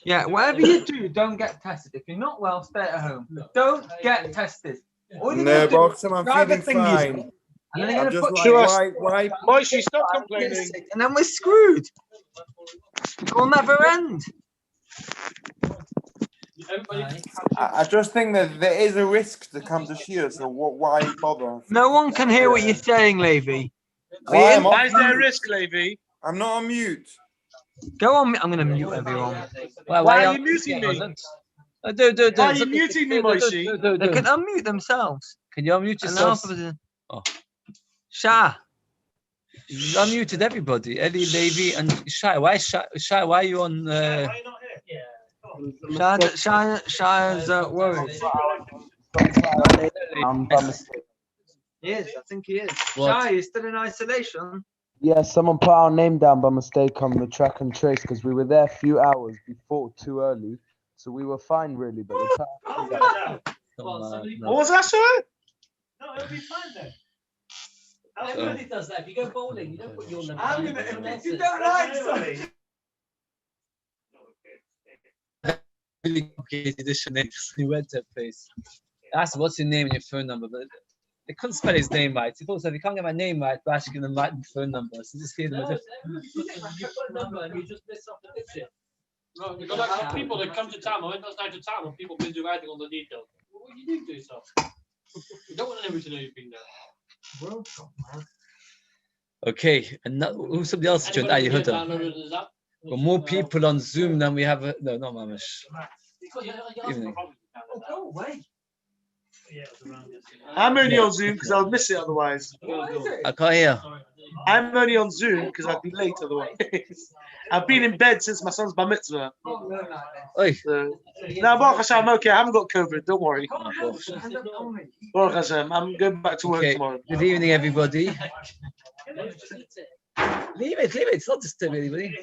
Yeah, whatever you do, don't get tested. If you're not well, stay at home. But don't get tested. All you're No, gonna box, I'm drive a feeling thingy, fine. and then they're I'm gonna just put like, why? Moishi, stop complaining. and then we're screwed. It will never end. I just think that there is a risk to come to Shiur, so why bother? No one can hear what you're saying, Levy. Why Why is there a risk, Levy? I'm not on mute. Go on. I'm gonna mute everyone. Why are you muting me? Do. Why are you muting me, Moishi? They can unmute themselves. Can you unmute yourself? Oh. Shah. You've unmuted everybody. Eddie, Levy, and Shai. Why Shai? Why are you on? Shah's worried. He is. I think he is. What? Shah, you're still in isolation. Yeah, someone put our name down by mistake on the track and trace because we were there a few hours before, too early. So we were fine, really. But What was that, sorry? No, it'll be fine then. Everybody does that. If you go bowling, you don't put your number. If you don't like something. Really complicated names. He went to a place. I asked him, what's your name and your phone number? But they couldn't spell his name right. He thought, if you can't get my name right, but actually give them right phone number. So just gave them a different. You put a number and you just miss off the picture. No, because like people that come to town, when that's night to town, when people busy writing on the details. What do you do to yourself? You don't want anybody to know you've been there. Okay, and who's somebody else joined? Yehuda. Got more people on Zoom than we have. No, not Mamish. Evening. Oh, go away. I'm only on Zoom because I'll miss it otherwise. I can't hear. I'm only on Zoom because I'd be late otherwise. I've been in bed since my son's bar mitzvah. Oi. So, no, Baruch Hashem, I'm okay. I haven't got COVID. Don't worry. Baruch Hashem, I'm going back to work tomorrow. Good evening, everybody. Leave it. It's not disturbing anybody.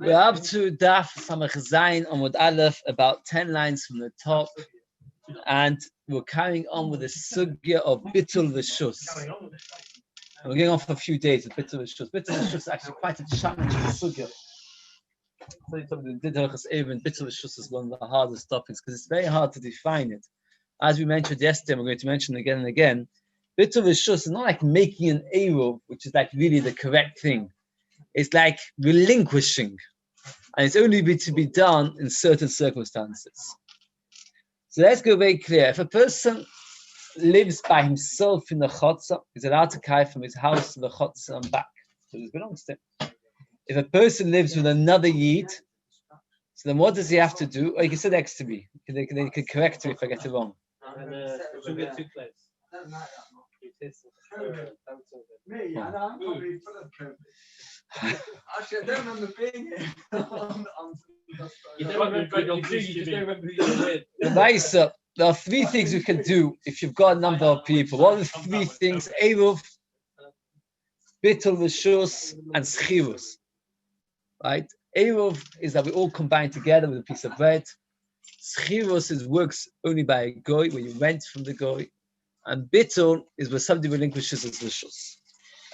We're up to Daf Samach Zayin Amud Aleph, about 10 lines from the top, and we're carrying on with the sugya of Bittul V'Shus. And we're going on for a few days with Bittul V'Shus. Bittul V'Shus is actually quite a challenging sugya. So something did Eiruvin. Bittul V'Shus is one of the hardest topics because it's very hard to define it. As we mentioned yesterday, we're going to mention it again and again. Bittul V'Shus is not like making an Eruv, which is like really the correct thing. It's like relinquishing, and it's only to be done in certain circumstances. So let's go very clear. If a person lives by himself in the chotza, he's allowed to carry from his house to the chotza and back. So this belongs to him. If a person lives with another yid, so then what does he have to do? Or he can sit next to me. They can correct me if I get it wrong. Actually, I don't remember being here. You don't remember who you There are three things you can do if you've got a number of people. What are the three things? Eruv, Bittul V'Shus, and Schirus. Right? Eruv is that we all combine together with a piece of bread. Schirus works only by a goy, where you rent from the goy. And Bittul is where somebody relinquishes his V'Shus.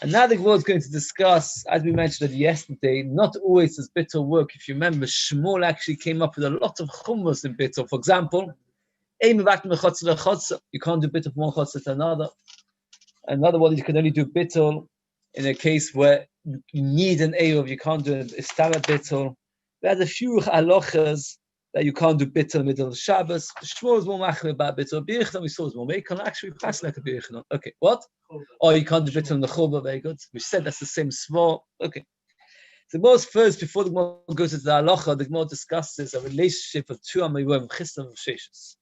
And now the Gemara is going to discuss, as we mentioned yesterday, not always does Bittul work. If you remember, Shmuel actually came up with a lot of chumras in Bittul. For example, you can't do Bittul from one chotzer to another. Another one, you can only do Bittul in a case where you need an Eruv, you can't do an Istara Bittul. There's a few halachas that you can't do Bittul in the middle of Shabbos. Shmuel is more machmir about Bittul. Birchnon, we saw is more. You can actually pass like a Birchnon. Okay, what? Oh, you can't do Bittul in the Churba, very good. We said that's the same svor. Okay. So most first, before the Gemara goes into the halacha, the Gemara discusses a relationship of two Amorim, Chistam and Sheshus.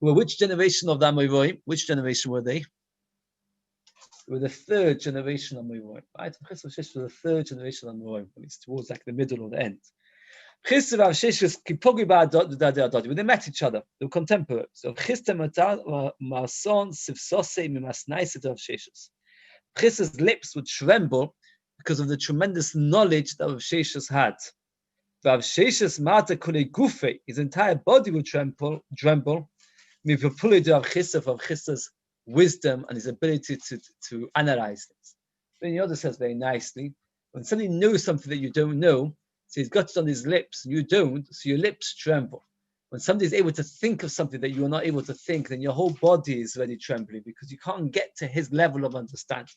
Well, which generation of the Amorim? Which generation were they? They were the third generation of Amorim. Right? Chistam and Sheshus were the third generation of Amorim. It's towards like the middle or the end. Chistam and Sheshus when they met each other, they were contemporary. So Chistam Marson Sivsose Mimasnaiset of Sheshus. Chistam's lips would tremble because of the tremendous knowledge that Rav Sheshus had. Rav Sheshus Mata Kule Gufe, his entire body would tremble. Mivapuli to Rav Chistam from Chistam's wisdom and his ability to analyze things. Ben Yehuda says very nicely, when somebody knows something that you don't know, so he's got it on his lips and you don't, so your lips tremble. When somebody is able to think of something that you are not able to think, then your whole body is already trembling because you can't get to his level of understanding.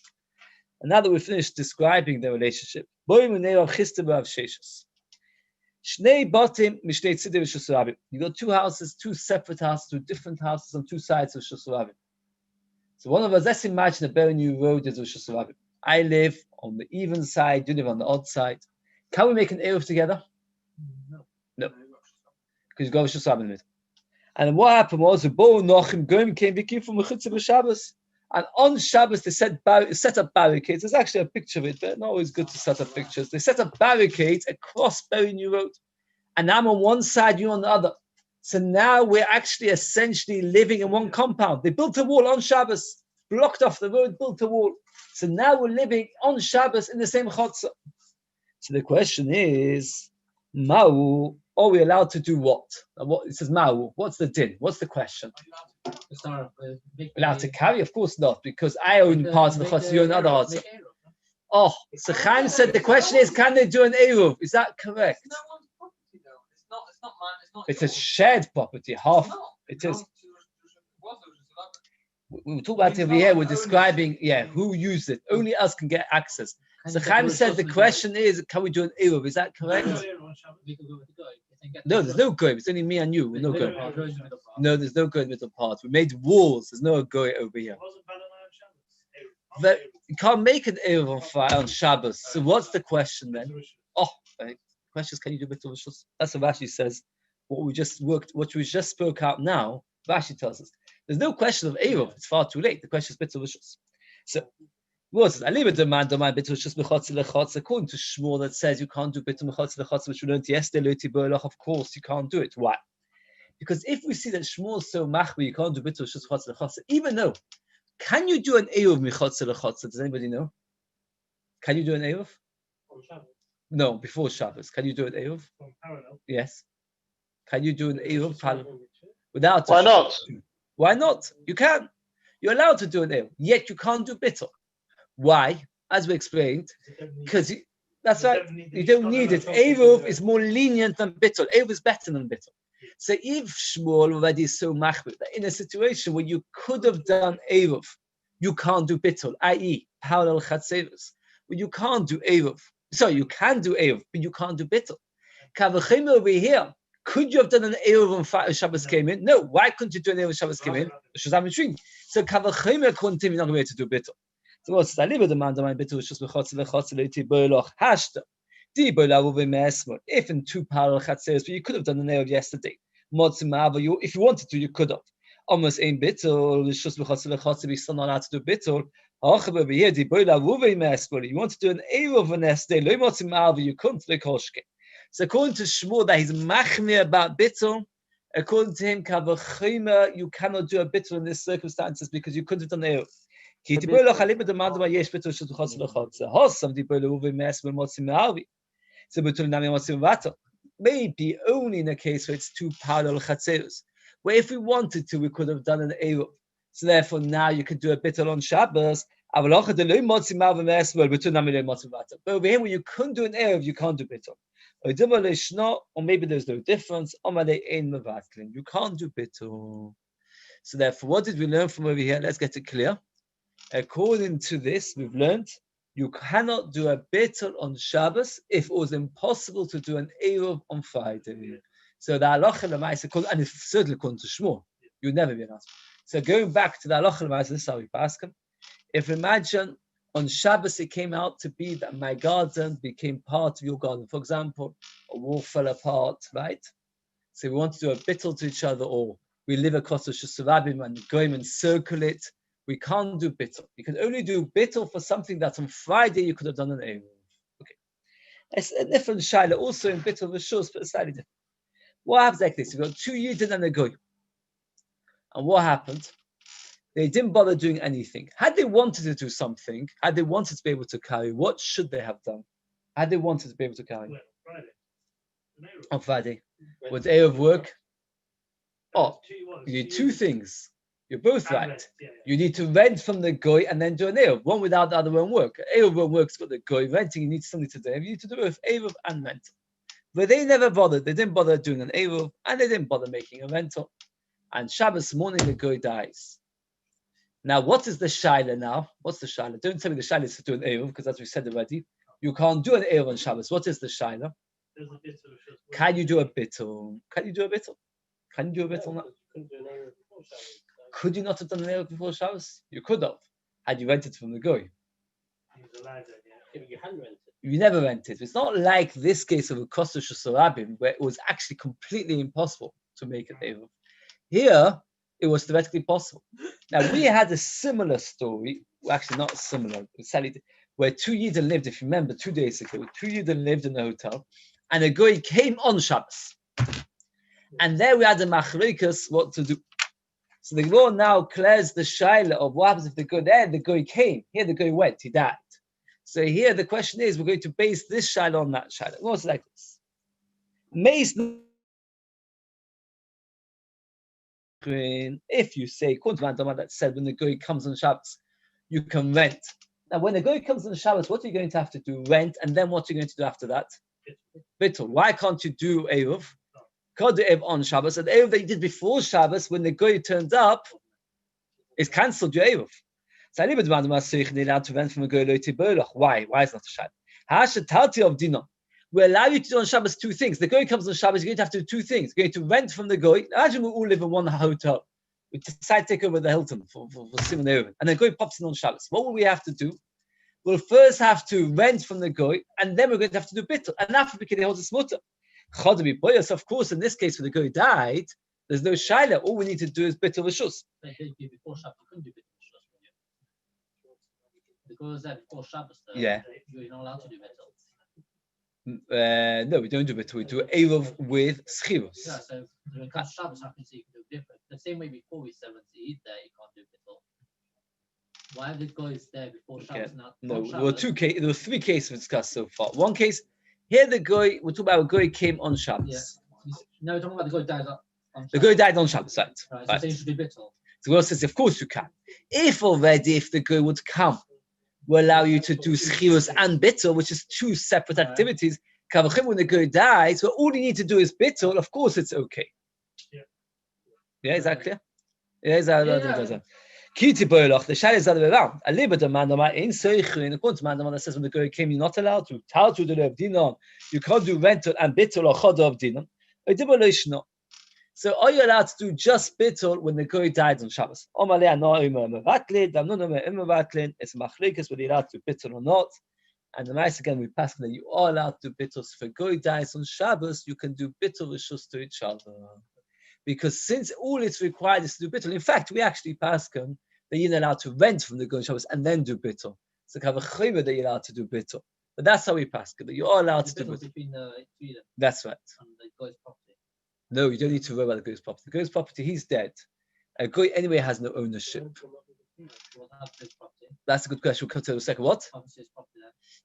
And now that we've finished describing the relationship, you got two houses, two separate houses, two different houses on two sides of Shus Rabim. So one of us, let's imagine a very new road is Shus Rabim. I live on the even side, you live on the odd side. Can we make an Eruv together? No. Because you go Shus Rabim in the middle. And what happened was the Bo Nochim Goim came from Mechutza Shabbos. And on Shabbos, they set up barricades. There's actually a picture of it, but not always good to set up pictures. They set up barricades across Berry New Road. And I'm on one side, you on the other. So now we're actually essentially living in one compound. They built a wall on Shabbos, blocked off the road, built a wall. So now we're living on Shabbos in the same chotzer. So the question is, Ma'u, are we allowed to do what? It says Ma'u. What's the din? What's the question? Allowed to carry? Of course not, because I own parts of the chotzer, you own other parts. Oh, so Chaim said the question is, can they do an Eruv? Is that correct? It's no one's property though. It's not mine. It's a shared property. Half. It is. We were talking about it over here. We're describing, who used it. Only us can get access. So Chaim said the question is, can we do an Eruv? Is that correct? No, there's no goy. It's only me and you. No goy. No, there's no goy in the middle part. We made walls. There's no goy over here. But you can't make an Eruv on fire on Shabbos. So what's the question then? Oh, the question is, can you do Bitul Rishus? That's what Rashi says. What we just spoke out now, Rashi tells us. There's no question of Eruv. It's far too late. The question is Bitul Rishus. So what is it? I leave a demand Bitul Rishus B'chotz Lechotz. According to Shmuel, that says you can't do Bitul Mechotz Lechotz, which we learned yesterday. Of course, you can't do it. Why? Because if we see that Shmuel is so machbi, you can't do Bitul Rishus B'chotz Lechotz. Even though, can you do an Eruv Mechotz Lechotz? Does anybody know? Can you do an Eruv? No, before Shabbos. Can you do an Eruv? Yes. Can you do an Eruv without? Why not? Why not? You can. You're allowed to do an Eruv, yet you can't do Bitul. Why? As we explained, because that's right. You don't need it. Eruv is more lenient than Bitul. Eruv is better than Bitul. So if Shmuel already is so machbir, that in a situation where you could have done Eruv, you can't do Bitul, i.e. parallel Chatzevus, where you can't do Eruv. Sorry, you can do Eruv, but you can't do Bitul. Kavachim over here, could you have done an Eruv when Shabbos came in? No. Why couldn't you do an Eruv when Shabbos came in? So Kavachim couldn't even not be able to do Bitul. So what's that? Leave the man of my Bitul just if in two parallel Chatzevus, but you could have done an Eruv yesterday. If you wanted to, you could have. Almost ain't Bitul, it's just we're still not allowed to do Bitul. You want to do an Eruv on yesterday, you couldn't do Koshke. So according to Shmuel, that he's machmir about Bitul, according to him, Kavachima, you cannot do a Bitul in these circumstances because you couldn't have done Eruv. Maybe only in a case where it's two parallel chatzerus, where if we wanted to, we could have done an Eruv. So therefore, now you could do a Bitul on Shabbos. But over here, where you couldn't do an Eruv, you can't do Bitul. Or maybe there's no difference. You can't do Bitul. So therefore, what did we learn from over here? Let's get it clear. According to this, we've learned you cannot do a Bitul on Shabbos if it was impossible to do an Eruv on Friday. So the halacha l'maisa, and it's certainly according to Shmuel, you'd never be asked. So going back to the halacha l'maisa, this is how we ask him. If imagine on Shabbos it came out to be that my garden became part of your garden. For example, a wall fell apart, right? So we want to do a Bitul to each other, or we live across the Shus Rabim and go and circle it. We can't do Bitul. You can only do Bitul for something that on Friday you could have done an Eruv. Okay. It's a different shaila also in Bitul Rishus, but it's slightly different. What happens like this? You've got two Yidden and a Goy. And what happened? They didn't bother doing anything. Had they wanted to do something, had they wanted to be able to carry, what should they have done? Had they wanted to be able to carry? On Friday. Would Eruv work? Oh, you need two things. You're both And right. rent, yeah. You need to rent from the goy and then do an Eruv. One without the other won't work. Eruv won't work, it's got the goy. Renting, you need something to do. You need to do both Eruv and rental. But they never bothered. They didn't bother doing an Eruv and they didn't bother making a rental. And Shabbos morning, the goy dies. Now, what is the shaila now? What's the shaila? Don't tell me the shaila is to do an Eruv, because as we said already, you can't do an Eruv on Shabbos. What is the shaila? There's a bit of a- Can you do a bittul? Can you do a bittul? Can you do a bittul now? Couldn't do an Eruv before Shabbos, so Could you not have done an Eruv before Shabbos? You could have, had you rented from the goy. He was allowed that, yeah. yeah, but you hadn't rented. You never rented. It's not like this case of a Kostush Sorabim, where it was actually completely impossible to make an Eruv. Here, it was theoretically possible. Now, we had a similar story, well, actually not similar, where 2 Yidden lived, if you remember, 2 days ago, 2 Yidden lived in a hotel, and a goy came on Shabbos. And there we had the machlokas, what to do. So the Gemara now clears the shaila of what happens if the goy there, the goy came, here the goy went, he died. So here the question is, we're going to base this shaila on that shaila. What's like this? If you say, according to Randama that said when the goy comes on Shabbos, you can rent. Now, when the goy comes on Shabbos, what are you going to have to do? Rent, and then what are you going to do after that? Bittul. Why can't you do Eruv? Can't do Eruv on Shabbos. And the Eruv that you did before Shabbos, when the goy turns up, is cancelled your Eruv. So I leave it to Randama, you're allowed to rent from a goy loyti bolach. Why? Why is not a Shabbos? Hashatalti of Dinah. We allow you to do on Shabbos 2 things. The goy comes on Shabbos, you're going to have to do 2 things. You're going to rent from the goy. Imagine we all live in one hotel. We decide to take over the Hilton for Simon Eiruvin. And the goy pops in on Shabbos. What will we have to do? We'll first have to rent from the goy, and then we're going to have to do bittul. And after we can hold the smutter. Of course, in this case, when the goy died, there's no shaila. All we need to do is bittul v'shus. Before Shabbos, you couldn't do bittul v'shus, because before Shabbos, Yeah. you're not allowed to do bittul. No, we don't do bittul. We do Eruv with schirus. Yeah, so when it comes to Shabbos, I can see you can do different. The same way before we said when to eat there, you can't do bittul. Why have the guys there before Shabbos? Now, No, on there were Shabbos, there were 3 cases we discussed so far. One case, here the goy, we're talking about a goy came on Shabbos. Yeah. No, we're talking about the guy died on The goy died on Shabbos, right? Right, so you should do bittul. The Gemara says, of course you can. If the goy would come, will allow you to do schirus and bittul, which is 2 separate activities. Kavachim, when the goy dies, well, all you need to do is bittul. Of course, it's okay. Yeah, is that clear? Yeah, is that? Kiti boilach. The shayla is the other way around. A little bit of mandama in seichrin. According to mandama that says when the goy came, you're not allowed to. Tal to the lev dinon. You can't do rental and bittul or chod of dinon. So are you allowed to do just bittul when the goy died on Shabbos? It's machlikas whether you're allowed to do bittul or not. And the nice again we pass that you are allowed to do bittul. So if a goy dies on Shabbos, you can do bittul rishus to each other. Because since all it's required is to do bittul, in fact, we actually pass that you're allowed to rent from the goy on Shabbos and then do bittul. So have a chayva that you're allowed to do bittul. But that's how we pass that you are allowed to do bittul. Between the That's right. and the guy's property. No, you don't need to worry about the goy's property. The goy's property, he's dead. A goy anyway has no ownership. That's a good question. We'll come to it in a second. What?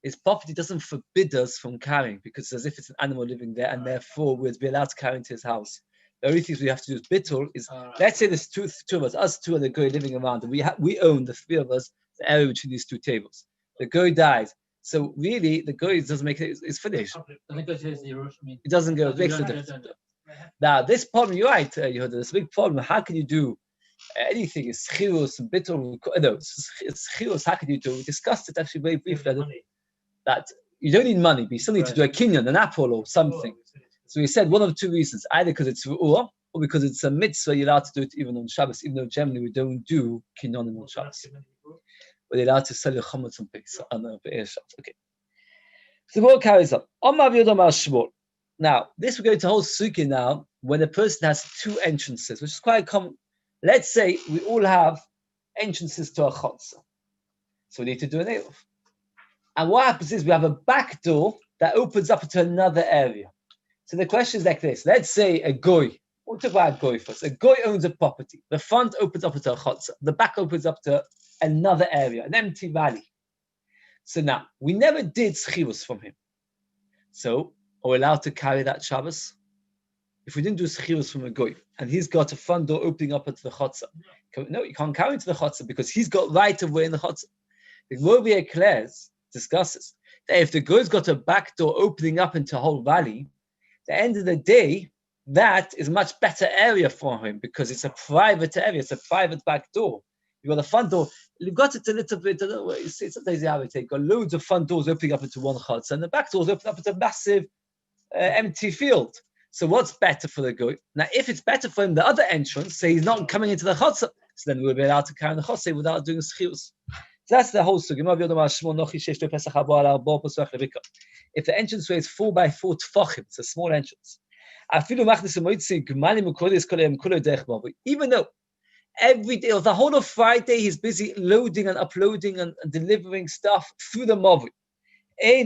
His property doesn't forbid us from carrying because it's as if it's an animal living there, and therefore we'd be allowed to carry into his house. The only things we have to do is bittul is, let's say there's two of us 2 and the goy living around, and we own, the 3 of us, the area between these 2 tables. The goy dies. So really, the goy doesn't make it, it's finished. It doesn't go, it makes no difference. Now, this problem, you're right, Yehuda, there's a big problem. How can you do anything? It's chirus and bittul. No, it's chirus. How can you do? We discussed it actually very briefly. That you don't need money, but you still need to do a kinyan, an apple or something. So we said one of 2 reasons: either because it's ru'ah, or because it's a mitzvah. You're allowed to do it even on Shabbos, even though generally we don't do kinyanim on Shabbos. But you're allowed to sell your chametz on Shabbos. Okay. So the word carries on. Now, this we're going to hold sukkah now when a person has 2 entrances, which is quite common. Let's say we all have entrances to a chutzah. So we need to do an eruv. And what happens is we have a back door that opens up into another area. So the question is like this. Let's say a goy. We'll talk about a goy first. A goy owns a property. The front opens up into a chutzah. The back opens up to another area, an empty valley. So now, we never did schirus from him. So, are we allowed to carry that Shabbos? if we didn't do schirus from a goy, and he's got a front door opening up into the chotzer, no, you can't carry into the chotzer because he's got right of way in the chotzer. The Gemara Clares discusses that if the goy's got a back door opening up into a whole valley, at the end of the day, that is a much better area for him because it's a private area, it's a private back door. You've got a front door, you've got it a little bit, I don't know what you see, sometimes you have it, you've got loads of front doors opening up into one chotzer, and the back doors open up into a massive empty field. So what's better for the goy? Now, if it's better for him, the other entrance, say he's not coming into the chotzer, so then we'll be allowed to carry the chotzer without doing schirus. So that's the whole story. If the entranceway is 4 by 4 tefachim, it's a small entrance. Even though every day, or the whole of Friday, he's busy loading and uploading and delivering stuff through the Mavi. He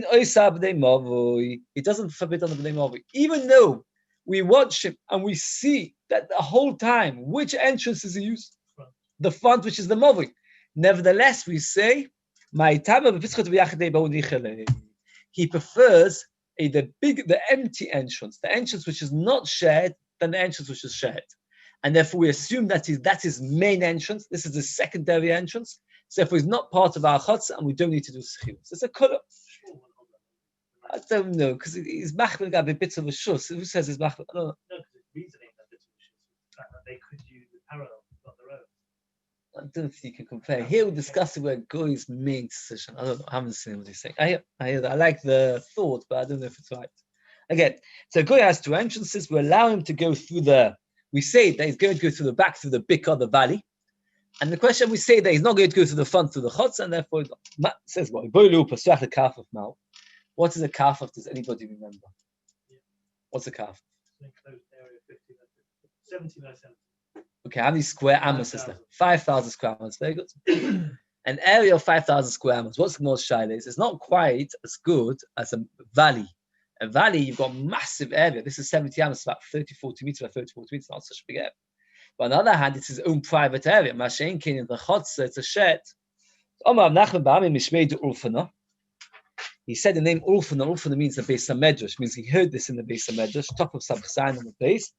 doesn't forbid on the Bnei Mavi. Even though we watch him and we see that the whole time, which entrance is he used? The front, which is the Mavi. Nevertheless, we say, he prefers the empty entrance, the entrance which is not shared, than the entrance which is shared. And therefore, we assume that is his main entrance. This is the secondary entrance. So if he's not part of our chotzer, and we don't need to do schirus. It's a color. I don't know, because he's machmir got a bit of a shus. Who says he's machmir? I don't know. No, because it's reasoning that it's the fact that they could use the parallel, not their own. I don't think you can compare. Here we're discussing where Goy's main decision. I don't know. I haven't seen what he's saying. I hear that. I like the thought, but I don't know if it's right. Again, so Goy has 2 entrances. We allow him to go through we say that he's going to go through the back, through the Bikah, the valley. And the question we say that he's not going to go through the front, through the chotzer, and therefore it says what? What is a kafaf? Does anybody remember? What's a kafaf? Enclosed area 70 by 70. Okay, how many square amos is there? 5,000 square amos. Very good. An area of 5,000 square amos. What's the most shy is? It's not quite as good as a valley. A valley, you've got a massive area. This is 70 amos, about 30, 40 meters by 30, 40 meters. Not such a big area. But on the other hand, it's his own private area. Mashenkin in the chotzer, it's a shed. He said the name Ulfana. Ulfana means the Beis HaMedrash. Means he heard this in the Beis HaMedrash, top of Sabchsain on the base.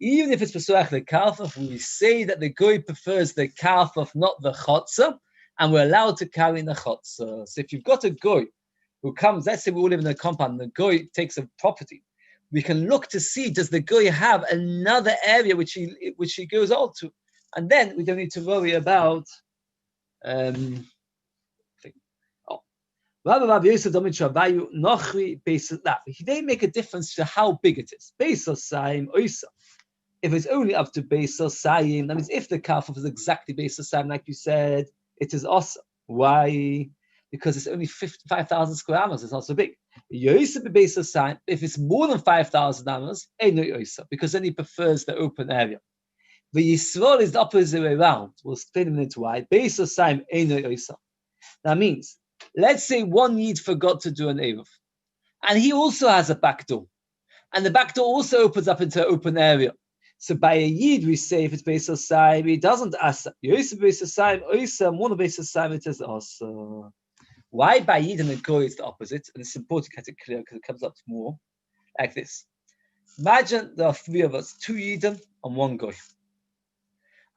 Even if it's Pesuach leKalfaf, we say that the Goy prefers the Kalfaf, not the Chotzer, and we're allowed to carry in the Chotzer. So if you've got a Goy who comes, let's say we all live in a compound, and the Goy takes a property, we can look to see, does the Goy have another area which he goes out to? And then we don't need to worry about They make a difference to how big it is. If it's only up to Beisos Sayim, that means if the Kafaf is exactly Beisos Sayim, like you said, it is awesome. Why? Because it's only 5,000 square amos, it's not so big. If it's more than 5,000 amos, because then he prefers the open area. The Yisrael is the opposite way around. We'll explain in a minute why. Beisos Sayim, that means, let's say one Yid forgot to do an Eruv, and he also has a back door, and the back door also opens up into an open area. So by a Yid, we say if it's Beisos Sayim, he doesn't asa. Yosef Beisos Sayim, Oisa, more than Beisos Sayim, it is asa. Why by Yid and the Goy is the opposite? And it's important to get it clear because it comes up more like this. Imagine there are 3 of us, 2 Yidim and 1 Goy.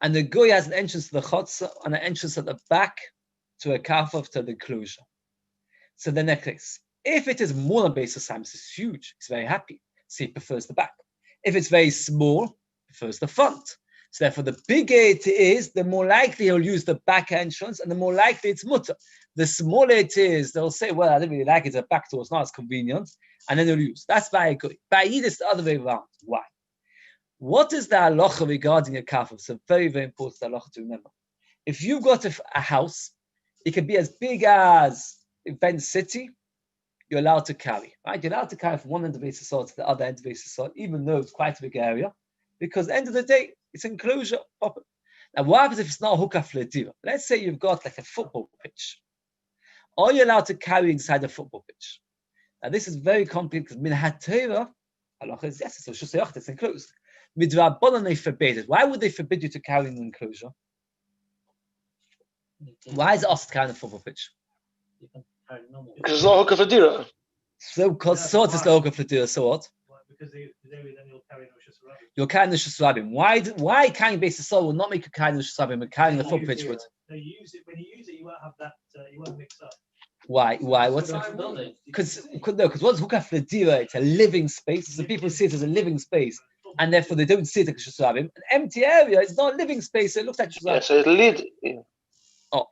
And the Goy has an entrance to the Chotzer and an entrance at the back to a Kafaf to the enclosure. So the next case, if it is more than Beisos Sayim, it's huge, he's very happy, so he prefers the back. If it's very small, he prefers the front. So therefore, the bigger it is, the more likely he'll use the back entrance, and the more likely it's mutter. The smaller it is, they'll say, well, I don't really like it, the back door, it's not as convenient, and then they'll use. That's by a Goy. By Yid, it's the other way around. Why? What is the halacha regarding a kafaf? It's a very, very important halacha to remember. If you've got a house, it can be as big as Event City, you're allowed to carry, right? You're allowed to carry from one end of Beis HaSod to the other end of Beis HaSod, even though it's quite a big area, because at the end of the day, it's enclosure. Now, what happens if it's not a hookup fledira? Let's say you've got like a football pitch. Are you allowed to carry inside a football pitch? Now, this is very complicated because min haTorah, halacha is yes, it's enclosed. Midrabanan, they forbid it. Why would they forbid you to carry in an enclosure? Why is it us to carry in a football pitch? Because it's not hooker for dira. So, because sort is the hookup fledira, so what? because then you'll carry no Shus Rabim. You're carrying the Shusarabim. Why carrying basis soul will not make you carrying the Shusarabim, but carrying the footbridge would? No, you use it when you use it. You won't have that. You won't mix up. Why? What's because what's hukaf ledira? It's a living space. So people see it as a living space, and therefore they don't see it as Shusarabim. An empty area is not a living space. So it looks like Shusarabim. Yeah, so it lead. Oh,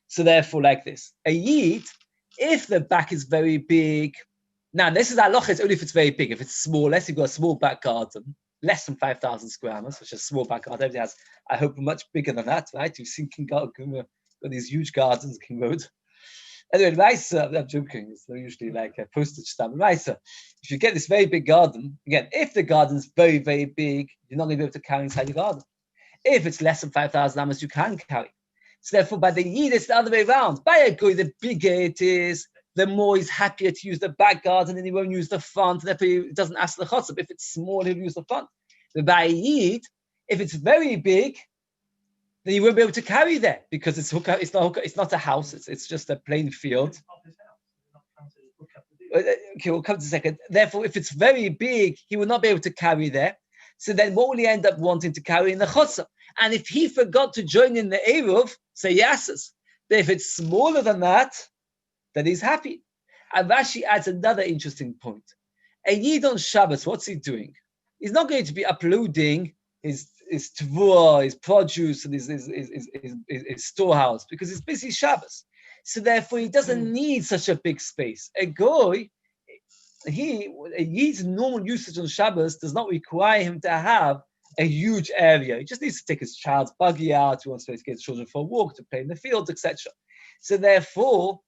so therefore, like this, a yid, if the back is very big. Now, this is halacha, it's only if it's very big. If it's small, unless you've got a small back garden, less than 5,000 square meters, which is a small back garden. Everything has, I hope, much bigger than that, right? You've seen King got these huge gardens, King Road. Anyway, Raisa, I'm joking, it's usually like a postage stamp. Raisa, if you get this very big garden, again, if the garden's very, very big, you're not going to be able to carry inside your garden. If it's less than 5,000 amas, you can carry. So therefore, by the yid, it's the other way around. By a guy, the bigger it is, the more he's happier to use the back garden and he won't use the front. Therefore, he doesn't ask the chotzah. If it's small, he'll use the front. But by a yid, if it's very big, then you won't be able to carry there because it's not a house. It's just a plain field. Okay, we'll come to a second. Therefore, if it's very big, he will not be able to carry there. So then what will he end up wanting to carry in the chotzah? And if he forgot to join in the Eruv, say yes. But if it's smaller than that, then he's happy. And Rashi adds another interesting point. A yid on Shabbos, what's he doing? He's not going to be uploading his tvua, his produce, and his storehouse because he's busy Shabbos. So therefore, he doesn't need such a big space. A goy, a yid's normal usage on Shabbos does not require him to have a huge area. He just needs to take his child's buggy out. He wants to get his children for a walk, to play in the fields, etc. So therefore,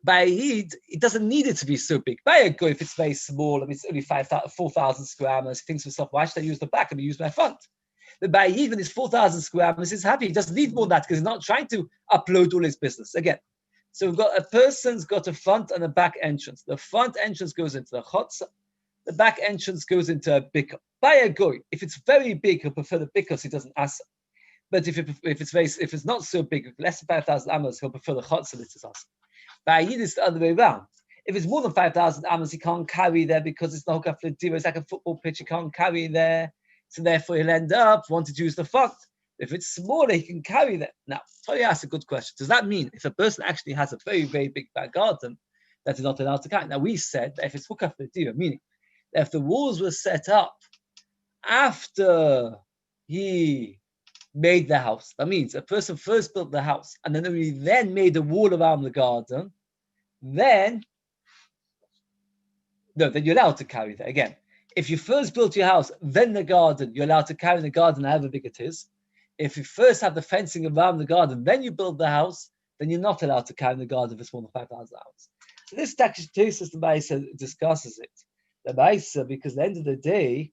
by a yid, it doesn't need it to be so big. By a goy, if it's very small, I mean, it's only 4,000 square meters, he thinks to himself, why should I use the back? I mean, use my front. But by a yid, when it's 4,000 square meters, he's happy. He doesn't need more than that because he's not trying to upload all his business. Again, so we've got a person's got a front and a back entrance. The front entrance goes into the chotza. The back entrance goes into a bikkur. By a goy, if it's very big, he'll prefer the bikkur, so he doesn't ask. But if it's not so big, less than 5,000 amos, he'll prefer the chotza that is asked. By a yid, it's the other way around. If it's more than 5,000 amos, he can't carry there because it's not it's like a football pitch, he can't carry there. So therefore, he'll end up wanting to use the front. If it's smaller, he can carry that. Now, Tori asked a good question. Does that mean if a person actually has a very, very big back garden, that is not allowed to carry? Now, we said that if it's hukaf l'dira, meaning that if the walls were set up after he made the house, that means a person first built the house and then only then made a wall around the garden, then you're allowed to carry that. Again, if you first built your house, then the garden, you're allowed to carry the garden however big it is. If you first have the fencing around the garden, then you build the house, then you're not allowed to carry the garden if it's more than 5,000 hours. So this Tesis, the Baisa discusses it. The Baisa, because at the end of the day,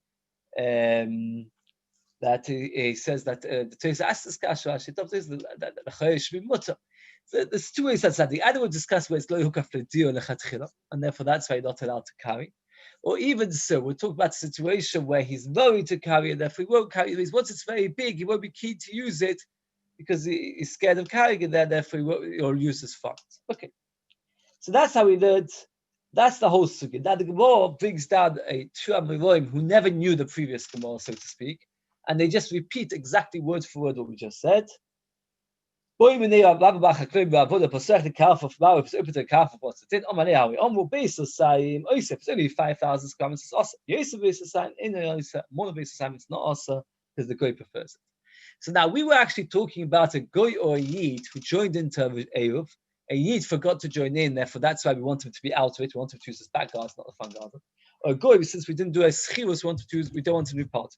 that he says that the Tesis asks this kasha, that the chayyim should be mutter. So there's two ways that's that. The other would discuss where it's lo hukaf l'dio lechatchila, and therefore that's why you're not allowed to carry. Or even so, we'll talk about a situation where he's worried to carry it, therefore he won't carry it. Once it's very big, he won't be keen to use it because he's scared of carrying it there, therefore he'll use his front. Okay. So that's how we learned. That's the whole sugya. Now the Gemara brings down a two Amoraim who never knew the previous Gemara, so to speak, and they just repeat exactly word for word what we just said. If it's only 5,000 square meters, it's awesome. More than it's not awesome because the goy prefers it. So now we were actually talking about a goy or a yid who joined into Eruv. A yid forgot to join in, therefore that's why we want him to be out of it. We want him to use his back garden, not the front garden. Or a goy, since we didn't do a schirus, we don't want him to be part of it.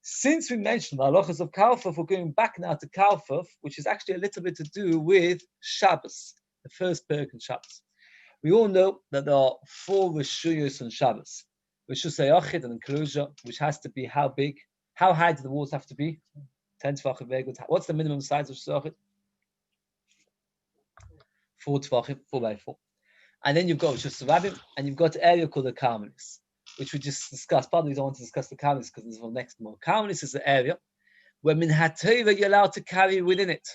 Since we mentioned the halachas of Kalfuf, we're going back now to Kalfuf, which is actually a little bit to do with Shabbos, the first perk in Shabbos. We all know that there are 4 Rishuyos on Shabbos. Rishus Hayachid and enclosure, which has to be how big? How high do the walls have to be? 10 Tvachim, very good. What's the minimum size of Rishus Hayachid? 4 Tvachim, 4 by 4. And then you've got Rishus Rabbim, and you've got an area called the Karmelis, which we just discussed. Partly we don't want to discuss the Karmelis because this is the next more. Karmelis is the area where Min HaTorah you're allowed to carry within it.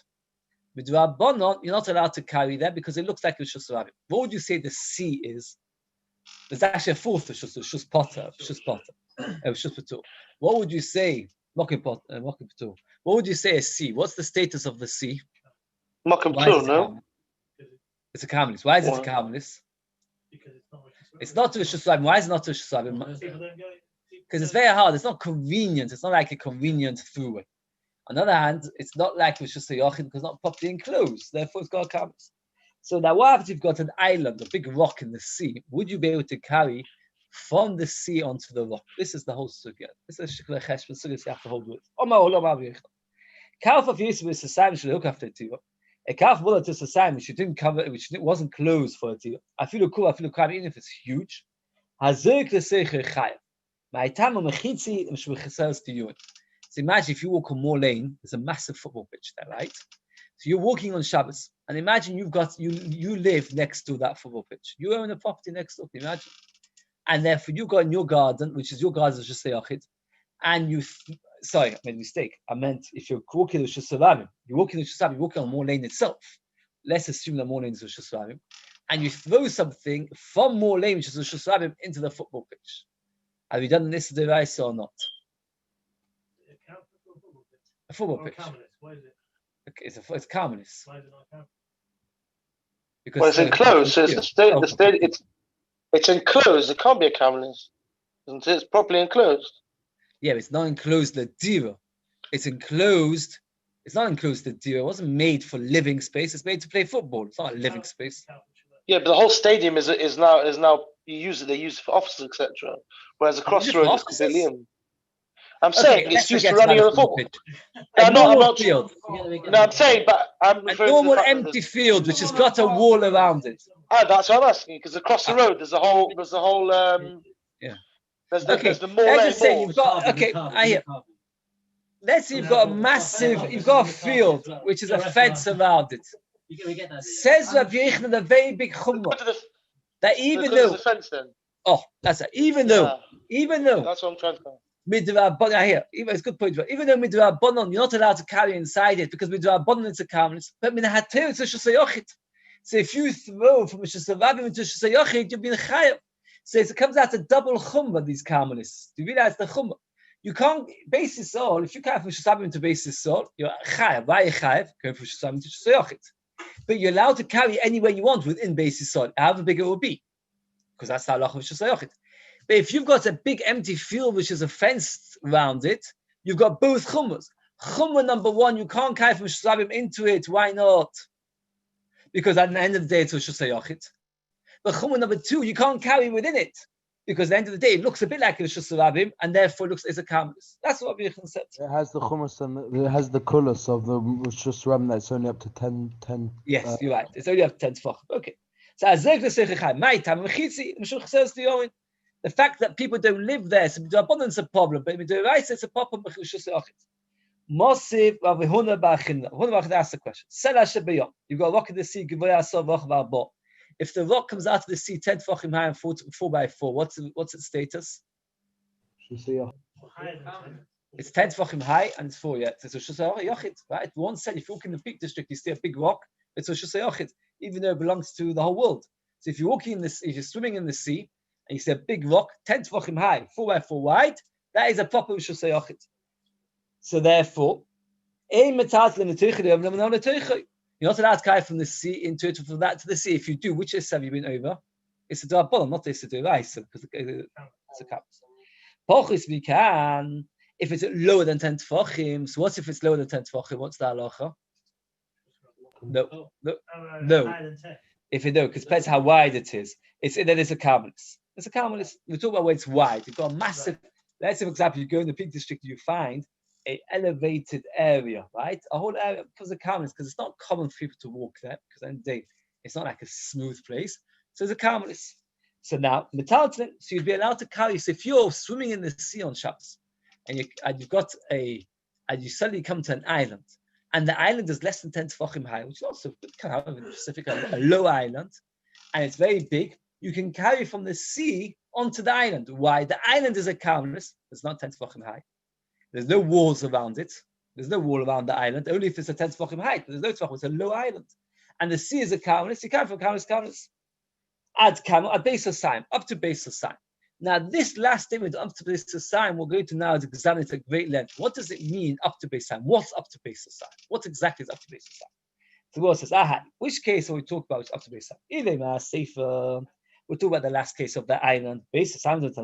With Rabbanon, you're not allowed to carry that because it looks like Rishus Rabbim. What would you say the C is? There's actually a fourth Shus Potter. What would you say? Mokim Patur. What would you say a sea? What's the status of the sea? Mokum Why is too, it a no? Karmelis? It's a Karmelis. Why is it a Why? Karmelis? Because It's not to Rosh Hashanah. Why is it not to Rosh Hashanah? People don't go. Because it's very hard. It's not convenient. It's not like a convenient throughway. On the other hand, it's not like Rosh Hashanah because it's not properly enclosed. Therefore, it's got a Karmelis. So now, what happens if you've got an island, a big rock in the sea? Would you be able to carry from the sea onto the rock? This is the whole sugya. This is Shikla Chesh, but sugya you have to hold with. Kalf of Yisrael is a sign which should look after it. A calf bullet is a sign which you didn't cover, which wasn't closed for it. I feel cool, even if it's huge. Hazek the Secher Chayav. My time mechitzi mshvechesels to you. So imagine if you walk on Moor Lane, there's a massive football pitch there, right? So you're walking on Shabbos, and imagine you live next to that football pitch. You own a property next door. Imagine, and therefore you got in your garden, which is your garden, just say Yachid, and you. Sorry, I made a mistake. I meant if you're walking the Shusavim, you're walking on Moor Lane itself. Let's assume that Moor Lane is the Shusavim, and you throw something from Moor Lane, which is the Shusavim, into the football pitch. Have you done this device or not? A football pitch. Why is it? It's Karmelis. Why is it not count? Because Well, it's enclosed. So it's enclosed. It can't be a Karmelis. Isn't it? It's properly enclosed. Yeah, it's not enclosed the dira. It's enclosed. It's not enclosed the dira. It wasn't made for living space. It's made to play football. It's not a living space. Yeah, but the whole stadium is now you use it. They use it for offices, etc. Whereas across the road is completely in. I'm saying it's used for running on the football. A No, I'm not. field. No, I'm saying, but I'm A referring normal to the fact that empty field which has got a wall around it. that's what I'm asking. Because across the road, there's a whole. Yeah. There's Okay, the more let's lane just say balls. you've got. Okay, I hear. Let's say you've got a massive. You've got a field which is a fence around it. We get that. Says Rabbi Yechon a very big chumrah that even There's though. a fence then. Oh, that's it. Even though. That's what I'm trying to say. I hear. It's a good point. Even though midrabanon, you're not allowed to carry inside it because midrabanon it's a karmelis, but minahatir it's a shusayachit. So if you throw from a shusavavim into a shusayachit, you've been chayav. So it comes out a double chumrah, these karmelis. Do you realize the chumrah? You can't basis all. If you carry from shusavavim into basis all, you're chayav. Why are you chayav? Going from shusavavim to shusayachit. But you're allowed to carry anywhere you want within basis all. However big it will be, because that's the halach of shusayachit. But if you've got a big empty field which is a fence around it, you've got both chumras. Chumrah number one, you can't carry from shusavim into it. Why not? Because at the end of the day, it's a shusayachit. But chumrah number two, you can't carry within it. Because at the end of the day, it looks a bit like a shusavim, and therefore looks as a karmelis. That's what Yechon said. It has the chumas and it has the colours of the shusavim that's only up to 10. Yes, you're right. It's only up to 10 tefach. Okay. So azek l'seichachai, my time mechitzi, m'shuch says to Yomi. The fact that people don't live there, so abundance is a problem. But it's a problem. Mosiv Ravihuna Bachin. Huna asked the question. You've got a rock in the sea. If the rock comes out of the sea 10 tefachim high and 4 by 4, what's its status? It's 10 tefachim high and it's 4. Yeah, it's a shusayachit, right? One said if you walk in the Peak District, you see a big rock. It's a shusayachit, even though it belongs to the whole world. So if you're walking in this, if you're swimming in the sea, and you see a big rock, 10 tefachim high, 4 by 4 wide, that is a proper shusayachit. So therefore, you're not allowed to carry from the sea into it, from that to the sea. If you do, which is have you been over? It's a darabon, not it's a deraisa, because it's a cap. Pochis we can, if it's lower than 10 tefachim. So what if it's lower than 10 tefachim? What's the halacha? No. If it no, because it depends how wide it is. Then it's a karmelis. It's a karmelis. We talk about where it's wide. You've got a massive. Let's say, for example, you go in the Peak District, you find an elevated area, right? A whole area because of karmelis, because it's not common for people to walk there. Because at the end of the day, it's not like a smooth place. So it's a karmelis. So now, metalton, so you'd be allowed to carry. So if you're swimming in the sea on Shabbos, and you suddenly come to an island, and the island is less than 10 tefachim high, which is also kind of specific, a low island, and it's very big. You can carry from the sea onto the island. Why? The island is a karmelis. It's not 10 tefachim high. There's no walls around it. There's no wall around the island. Only if it's a 10 tefachim height. There's no tefachim. It's a low island, and the sea is a karmelis. You carry from karmelis. Ad camel, at base of sign, up to base of sign. Now, this last statement, up to base of sign, we're going to now examine it at great length. What does it mean, up to base sign? What's up to base of sign? What exactly is up to base of sign? So the Lord says, which case are we talking about up to base sign? We're talking about the last case of the island. Base of sign, if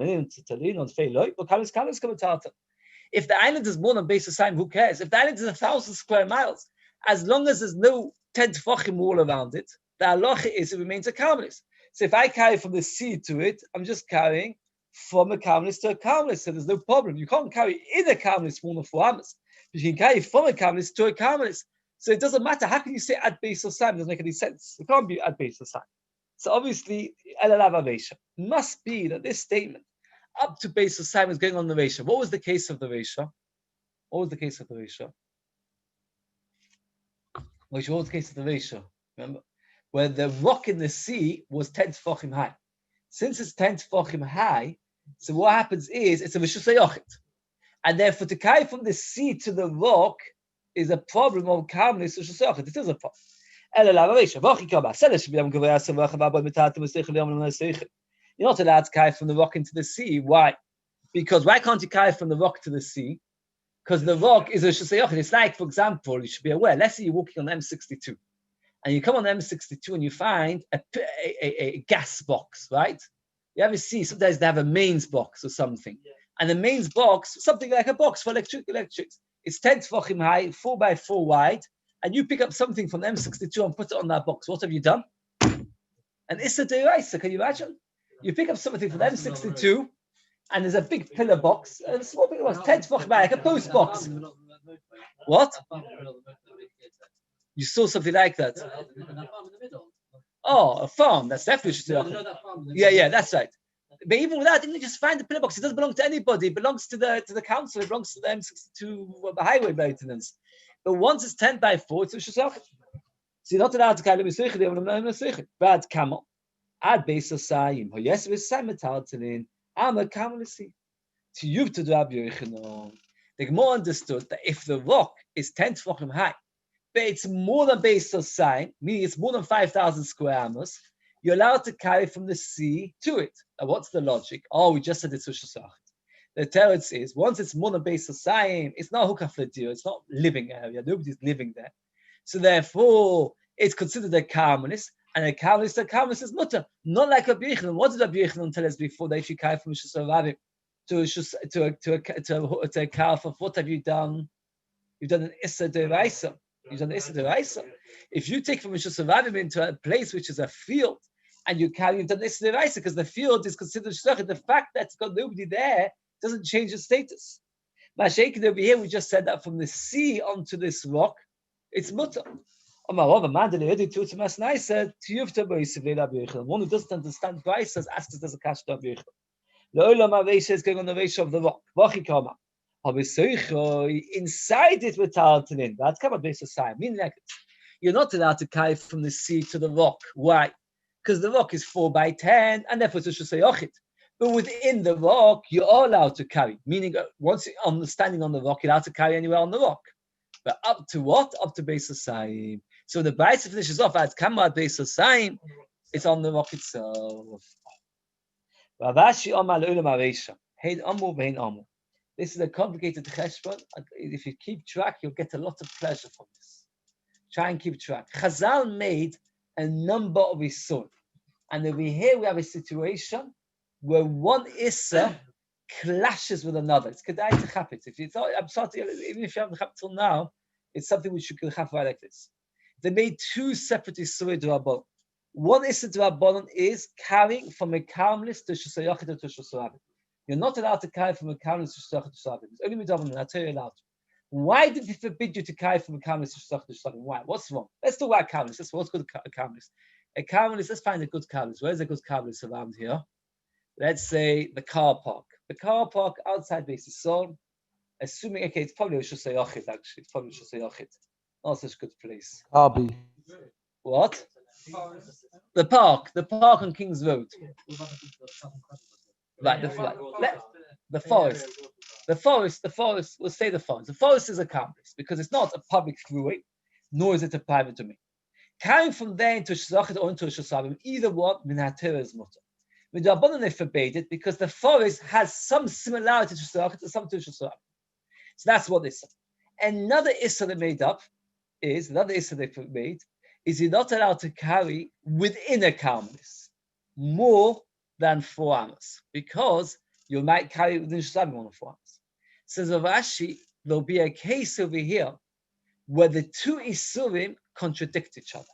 the island is more than base of sign, who cares? If the island is 1,000 square miles, as long as there's no 10 tefachim all around it, the halacha is it remains a carmelis. So if I carry from the sea to it, I'm just carrying from a carmelis to a carmelis. So there's no problem. You can't carry in a carmelis more than 4 amas. You can carry from a carmelis to a carmelis. So it doesn't matter. How can you say at base of sign? It doesn't make any sense. It can't be at base of sign. So obviously, it must be that this statement up to base of sign is going on the ratio. What was the case of the ratio? What was the case of the ratio? What was the case of the ratio? Remember? Where the rock in the sea was 10 tefachim high. Since it's 10 tefachim high, so what happens is it's a rishus hayochid. And therefore to carry from the sea to the rock is a problem of carmelis rishus hayochid. It is a problem. You're not allowed to carry from the rock into the sea. Why? Because why can't you carry from the rock to the sea? Because the rock is a rishus hayochid. It's like, for example, you should be aware, let's say you're walking on M62. And you come on M62 and you find a gas box, right? You ever see, sometimes they have a mains box or something. Yeah. And the mains box, something like a box for electrics. It's 10 tefachim high, 4 by 4 wide. And you pick up something from M62 and put it on that box. What have you done? And Issa Deiraisa, can you imagine? You pick up something from M62 and there's a big pillar box, a small pillar box, 10 tefachim high, like a post box. What? You saw something like that. Oh, a farm. That's definitely. Yeah, that's right. But even without, didn't you just find the pillar box? It doesn't belong to anybody. It belongs to the council. It belongs to the M62 highway maintenance. But once it's 10 by 4, it's just so you're not allowed to carry the bad camel. Add base of sayim. Yes, with Samatalin. I'm a camelisi. To you to do Abiyuchanon. The Gemara understood that if the rock is 10 tefachim high, but it's more than base of sign, meaning it's more than 5,000 square amos, you're allowed to carry from the sea to it. Now, what's the logic? Oh, we just said it's rishus hayochid. The teretz is, once it's more than base of sign, it's not hukah fletir, it's not living area, nobody's living there. So therefore, it's considered a carmelis, and a carmelis is mutter. Not like a Yehuda. What did Rabbi Yehuda tell us before that if you carry from rishus haravim to a kalf, what have you done? You've done an issa deraisa. You've done Issa Deraisa. If you take from Rishus Haravim into a place which is a field, and you've done Issa Deraisa because the field is considered shluchah, the fact that it's got nobody there doesn't change the status. Mashaykin over here, we just said that from the sea onto this rock, it's mutter. One who doesn't understand Brisa asks us there's a kash to Rabbi Yehuda. The Olam HaReisha is going on the Reisha of the rock. Inside it with Taltanin. That's come on base of sign. Meaning like you're not allowed to carry from the sea to the rock. Why? Because the rock is 4 by 10, and therefore it's a rishus hayochid. But within the rock, you're all allowed to carry. Meaning once you're standing on the rock, you're allowed to carry anywhere on the rock. But up to what? Up to base of sign. So the Brisa finishes off at Kamad base of sign. It's on the rock itself. Ravashi Omar Olam HaReisha. Hein Amur v'Hein Amur. This is a complicated cheshbon. If you keep track, you'll get a lot of pleasure from this. Try and keep track. Chazal made a number of isur. And over here we have a situation where one issa clashes with another. It's kedai to chap it. I'm sorry, even if you haven't chap till now, it's something which you can chap right like this. They made 2 separate isur d'rabbanan. One issa d'rabbanan is carrying from a carmelis to rishus hayochid to rishus haravim. You're not allowed to carry from a carmelis to rishus hayochid to rishus haravim. It's only midavan. I'll tell you allowed to. Why did he forbid you to carry from a carmelis to rishus hayochid to rishus haravim? Why? What's wrong? Let's talk about carmelis. What's good a carmelis? A carmelis. Let's find a good carmelis. Where's a good carmelis around here? Let's say the car park. The car park outside Beis Yisrael. Assuming, okay, it's probably rishus hayochid actually. It's probably rishus hayochid. Not such a good place. Arby. What? The park on King's Road. Right, the forest. The forest, we'll say the forest. The forest is a campus because it's not a public freeway, nor is it a private domain. carrying from there into a shesachet or into a shesabim, either one, min ha'Torah is mutter. With the Rabbanan, they forbade it because the forest has some similarity to shesachet and some to shesabim. So that's what they said. Another issa they made is you're not allowed to carry within a karmelis more than 4 amos because you might carry within shesabim more than 4 amos. Says Rav Ashi, there'll be a case over here where the two isurim contradict each other.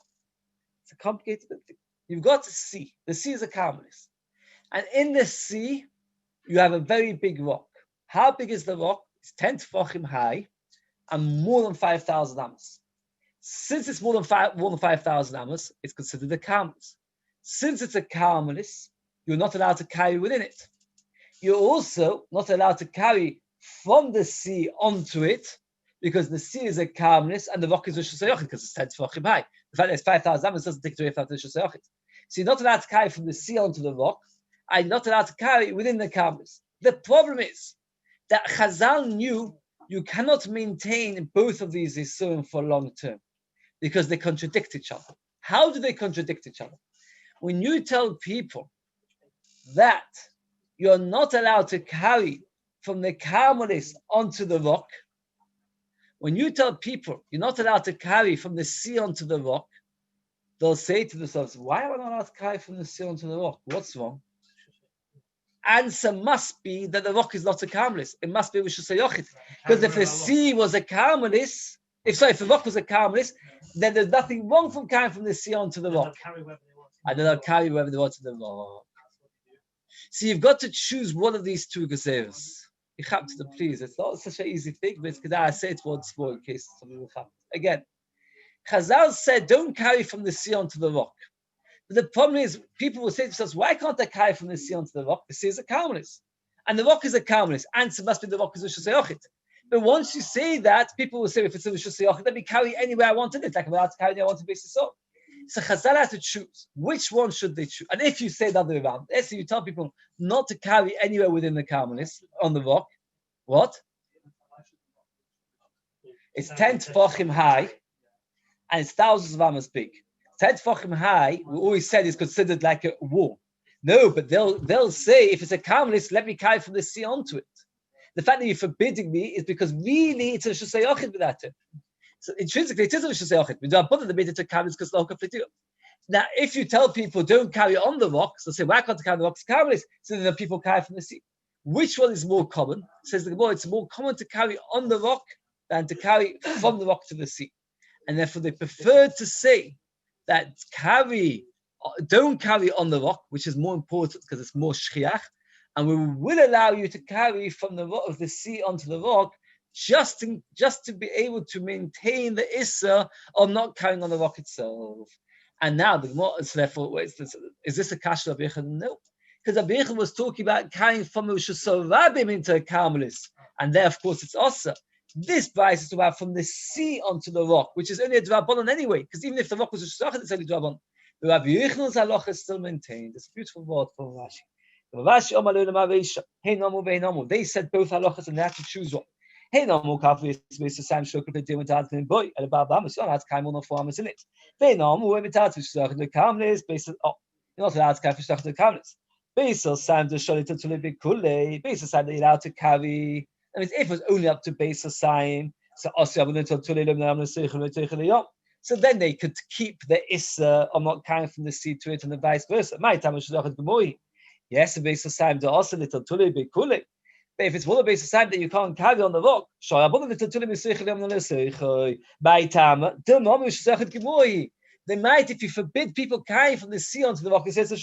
It's a complicated thing. You've got the sea. The sea is a karmelis. And in the sea, you have a very big rock. How big is the rock? It's 10 tefachim high and more than 5,000 amos. Since it's more than 5,000 amos, it's considered a karmelis. Since it's a karmelis, you're not allowed to carry within it. You're also not allowed to carry from the sea onto it, because the sea is a karmelis and the rock is a shesayachit because it's 10 tefachim high. The fact that it's 5,000 amos doesn't take it away from the shesayachit. So you're not allowed to carry from the sea onto the rock, and you're not allowed to carry within the karmelis. The problem is that Chazal knew you cannot maintain both of these isurim for long term because they contradict each other. How do they contradict each other? When you tell people that you're not allowed to carry from the karmelis onto the rock, when you tell people you're not allowed to carry from the sea onto the rock, they'll say to themselves, why am I not allowed to carry from the sea onto the rock? What's wrong? Answer must be that the rock is not a karmelis. It must be Rosh Hashanah. Because if the sea was a karmelis, if the rock was a karmelis, then there's nothing wrong from carrying from the sea onto the rock. And then they'll carry wherever they want to the rock. So you've got to choose one of these two gezeres. Please, it's not such an easy thing, but it's because I say it once more in case somebody will happen. Again, Chazal said, don't carry from the sea onto the rock. But the problem is, people will say to themselves, why can't I carry from the sea onto the rock? The sea is a karmelis. And the rock is a karmelis. Answer must be the rock is a shesayachit. But once you say that, people will say, if it's a shesayachit, let me carry anywhere I want in it. Like I'm allowed to carry anywhere I want to be so. So Chazal has to choose. Which one should they choose? And if you say the other way around, let's say you tell people not to carry anywhere within the karmelis on the rock, what? It's 10 tefachim high, and it's thousands of amos big. 10 tefachim high, we always said is considered like a wall. No, but they'll say, if it's a karmelis, let me carry from the sea onto it. The fact that you're forbidding me is because really it's a shesayachid without it. So intrinsically, it is a shesayachid. We don't bother the made it to karmelis because the whole. Now, if you tell people don't carry on the rocks, they'll say, why can't I carry the rocks karmelis? So then the people carry from the sea. Which one is more common? Says the Gemara, it's more common to carry on the rock than to carry from the rock to the sea. And therefore they prefer to say that don't carry on the rock, which is more important because it's more shchiach, and we will allow you to carry from the rock of the sea onto the rock just to be able to maintain the issa of not carrying on the rock itself. And now the Gemara, so therefore, is this a kasha of Yehuda? No. Because Rabbi Yehuda was talking about carrying from Rosh Hashanah into a karmelis, and there, of course, it's also. This price is about from the sea onto the rock, which is only a drabanon anyway. Because even if the rock was a shesachet, it's only drabanon. The Rabbi Yehuda's halacha is still maintained. It's a beautiful word from Rashi. They said both halachas, and they have to choose one. Hey, no more coffee. It's the same sugar. They do it out in boy. And about Bamas, you're not allowed to carry more than 4 amos in it. They know more with that. Which the karmelis based on. You're not allowed to carry the karmelis. Basal Sam to show it to live big kule. Basal Sam that you're allowed to carry. I mean, if it was only up to Basal Sam, so then they could keep the issa of not carrying from the sea to it, and the vice versa. My time should have the yes, the Basal Sam to also little tule big kule. But if it's one of the Basal Sam that you can't carry on the rock, show I bought little tule big by time the mom should have the they might, if you forbid people carrying from the sea onto the rock, it says don't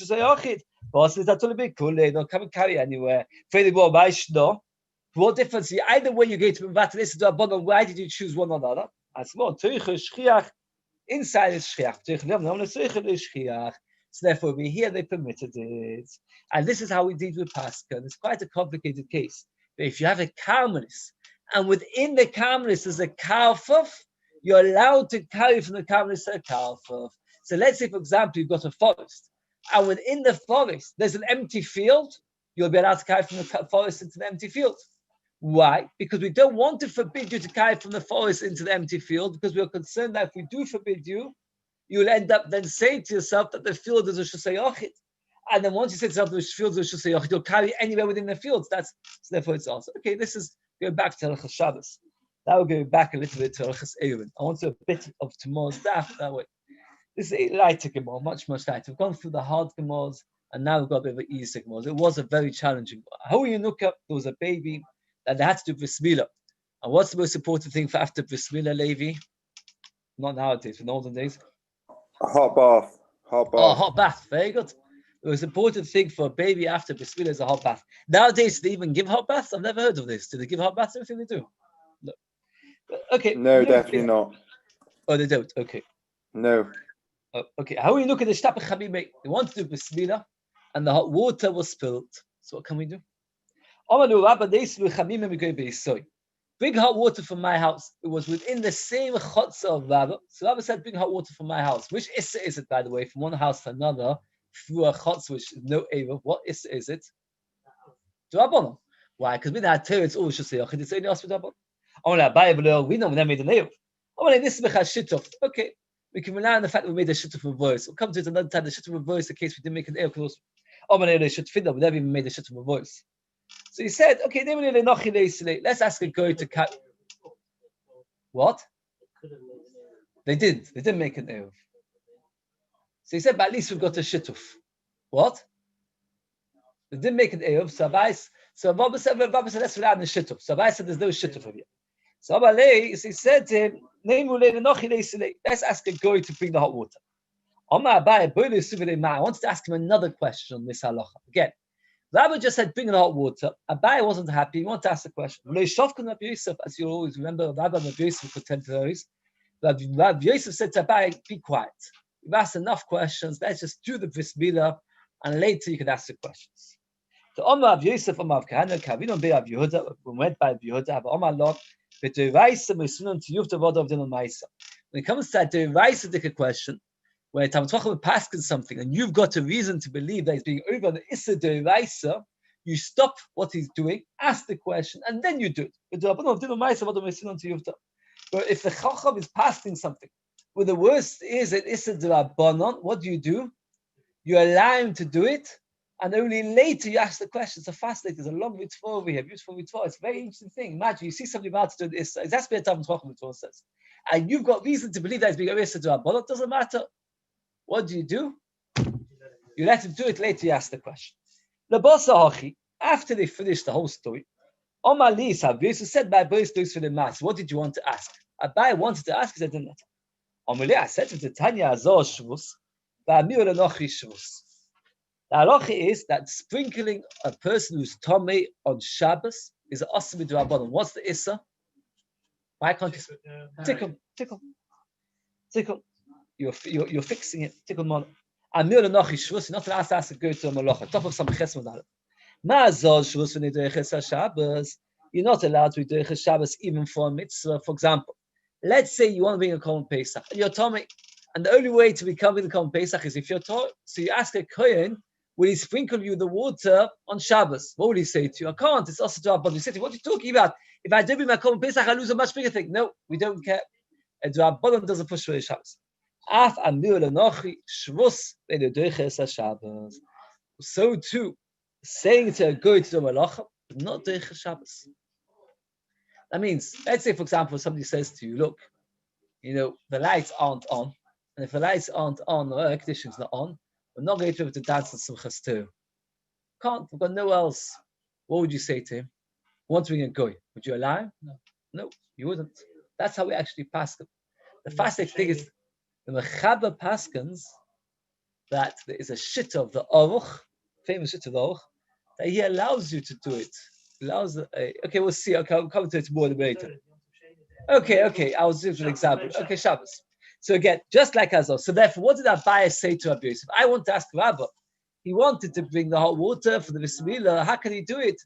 come and carry anywhere. What difference? Either way you get to battle this to a why did you choose one or the other? As more inside is shchiach. So therefore, we here they permitted it. And this is how we deal with Pascha. It's quite a complicated case. But if you have a karmelis, and within the karmelis is a karfuf, you're allowed to carry from the karmelis to a karfuf. So let's say, for example, you've got a forest, and within the forest, there's an empty field, you'll be allowed to carry from the forest into the empty field. Why? Because we don't want to forbid you to carry from the forest into the empty field, because we are concerned that if we do forbid you, you'll end up then saying to yourself that the field is a shusayachid. And then once you say to yourself the field is a shusayachid, you'll carry anywhere within the fields. So therefore it's also. Okay, this is going back to Hilchos Shabbos. That will go back a little bit to Hilchos Eiruvin. I want to do a bit of tomorrow's daf that way. This is a lighter Gemara, much lighter. We've gone through the hard Gemaras, and now we've got a bit of an easy Gemaras. It was a very challenging. How you look up? There was a baby that they had to do bris milah. And what's the most important thing for after bris milah, Levi? Not nowadays, in the olden days. A hot bath. Hot bath. Oh, hot bath. Very good. The most important thing for a baby after bris milah is a hot bath. Nowadays, do they even give hot baths? I've never heard of this. Do they give hot baths? Everything they do. No. Okay. No, definitely not. Oh, they don't. Okay. No. Okay. How we look at the shtapach chabime? They want to do bris milah, and the hot water was spilled. So what can we do? Bring hot water from my house. It was within the same chotzer of Rabba. So Rabba said, bring hot water from my house. Which issa is it, by the way, from one house to another, through a chotzer, which is no Eiruvin? What issa is it? D'Rabbanan. Why? Because with that Torah, it's always just a yachid. It's only us with D'Rabbanan. Oh, no, Bible, we know we never made an Eiruvin. Oh, no, this is a shituf. Okay. We can rely on the fact that we made a shituf voice. We'll come to it another time, the shituf voice, in case we didn't make an Eiruvin. Oh, no, they should fit that. We never even made a shituf voice. So he said, okay, let's ask a guy to cut. What? They didn't make an Eruv. So he said, but at least we've got a shituf. What? They didn't make an Eruv. So Rabbi said, let's rely on the shituf. So Rabbi said, there's no shituf of you. So he said to him, let's ask a guy to bring the hot water. I wanted to ask him another question on this halacha. Again, Rabbi just said, bring in hot water. Abai wasn't happy. He wanted to ask a question. As you always remember, Rabbi and Yosef were contemporaries. Rabbi Yosef said to Abai, be quiet. You've asked enough questions. Let's just do the bris milah, and later you can ask the questions. So Omar Rabbi Yosef, Omar Rabbi Kahana, Kavinon be Rabbi Yehuda, we went by Rabbi Yehuda, but Omar Lord, when it comes to that Devaisa question, where Tamatocha paskin something, and you've got a reason to believe that he's being over on the Issa Devaisa, you stop what he's doing, ask the question, and then you do it. But if the Chacham is passing something, well, the worst is that Issa D'Rabbanan, what do? You allow him to do it, and only later you ask the question. It's a fascinating, there's a long mitzvah over here, beautiful mitzvah. It's a very interesting thing. Imagine you see somebody about to do the Issa, that's what Tamatocha mitzvah says. And you've got reason to believe that he's being over Issa D'Rabbanan, it doesn't matter. What do? You let him do it later, you ask the question. After they finished the whole story, Omar Lisa, Yosef said, by both those for the mass, what did you want to ask? Abai wanted to ask, he said, didn't matter. Omar I said to the Tanya Azor Shvus, Ba'amir Enochi Shvus. The halacha is that sprinkling a person who's tomei on Shabbos is an asur b'drabbanan. What's the issa? Why can't you tickle? You're fixing it. Tickle mon. Amir l'nochi shvus. You're not allowed to ask to go to a malacha. Top of some chesed on it. Ma'azol shvus v'nideiches Shabbos. You're not allowed to do Shabbos even for a mitzvah. For example, let's say you want to bring a Korban Pesach and you're tomei, and the only way to become the Korban Pesach is if you're tomei. So you ask a kohen, will he sprinkle you the water on Shabbos? What would he say to you? I can't. It's also drabbanan. You say to him, what are you talking about? If I don't bring my Korban Pesach, I lose a much bigger thing. No, we don't care. A drabbanan doesn't push for the Shabbos. Af amir l'nochi shvus v'nideiches Shabbos. So too, saying to a goy to do malacha, but not deiches Shabbos. That means, let's say, for example, somebody says to you, look, the lights aren't on, and if the lights aren't on, or air conditioning's not on, we're not going to be able to dance in Simchas Torah. Can't, we've got nowhere else. What would you say to him? Want to bring a goy? Would you allow him? No, you wouldn't. That's how we actually pass them. The fascinating thing is, the Mechaber paskins, that there is a shit of the Aruch, famous shit of the Aruch, that he allows you to do it. Okay, we'll see. Okay, I'll come to it more later. Okay, I'll give you an example. Okay, Shabbos. So again, just like Azor. So therefore, what did Abai say to Rabbi Yosef? I want to ask Rabbi. He wanted to bring the hot water for the Bismillah. How can he do it?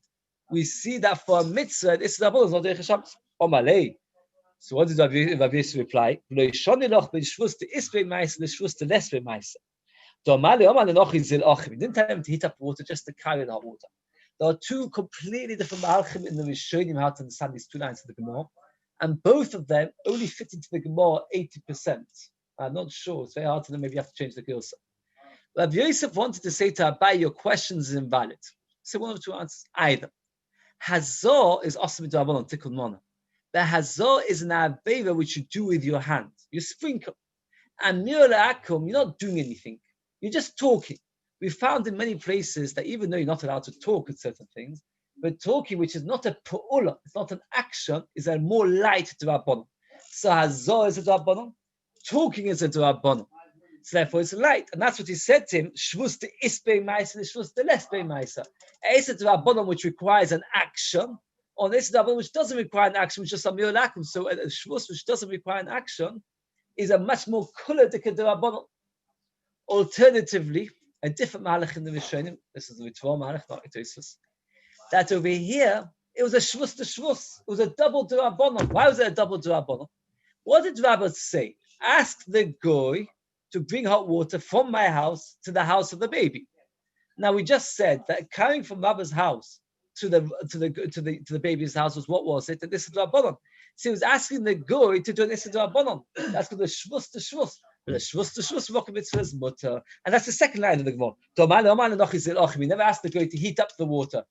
We see that for a mitzvah, this is not Derech Shabbos. Omalei. So what did Rabbi Yosef reply? He didn't tell him to heat up water, just to carry the hot water. There are two completely different malachim in the Rishonim how to understand these two lines of the Gemara, and both of them only fit into the Gemara 80%. I'm not sure. It's very hard to know. Maybe you have to change the girls. Rabbi Yosef wanted to say to Abai, your question is invalid. So one of two answers. Either Hazor is also on Tikkun Mona. The Hazor is an Avera which you do with your hand. You sprinkle. And Mir Akum, you're not doing anything. You're just talking. We found in many places that even though you're not allowed to talk at certain things, but talking, which is not a pu'ula, it's not an action, is a more light D'Rabbanan. So Hazor is a D'Rabbanan. Talking is a D'Rabbanan. So therefore it's light. And that's what he said to him, Shvus the Isbei Maisa, the Shvus the Lesbei Maisa. It's a D'Rabbanan which requires an action, or this D'Rabbanan which doesn't require an action, which is a Mir Akum. So a Shvus which doesn't require an action is a much more kula D'Rabbanan. Alternatively, a different Malach in the Rishonim, this is the Ritva Malach, not Itosis, that over here, it was a Shvus to Shvus. It was a double D'Rabbanan. Why was it a double D'Rabbanan? What did Rabbah say? Ask the goy to bring hot water from my house to the house of the baby. Now we just said that carrying from Rabbah's house to the baby's house was it? And this is D'Rabbanan. So he was asking the goy to do an Issa D'Rabbanan. That's called the Shvus to Shvus. The Shvus to Shvus, Rock Mitzvah's mutter. And that's the second line of the Gemara. We never asked the goy to heat up the water.